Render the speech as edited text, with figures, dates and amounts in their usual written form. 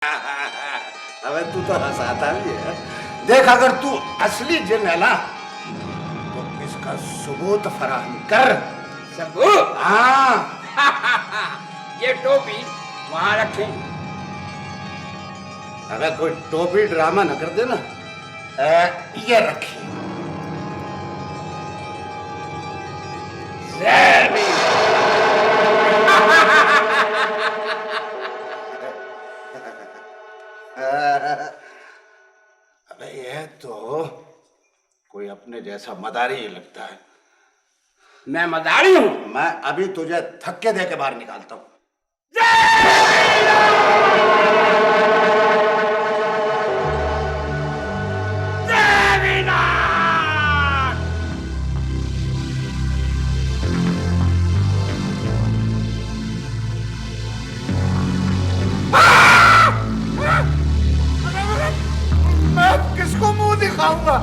अबे तू तो हंसाता भी है। देख अगर तू असली जिन है ना तो इसका सबूत फराहम कर। सबूत? हाँ। ये टोपी वहां रखें। अगर कोई टोपी ड्रामा न कर देना ये रखी। अबे ये तो कोई अपने जैसा मदारी ही लगता है। मैं मदारी हूं? मैं अभी तुझे धक्के दे के बाहर निकालता हूं। मैं किसको मुंह दिखाऊंगा?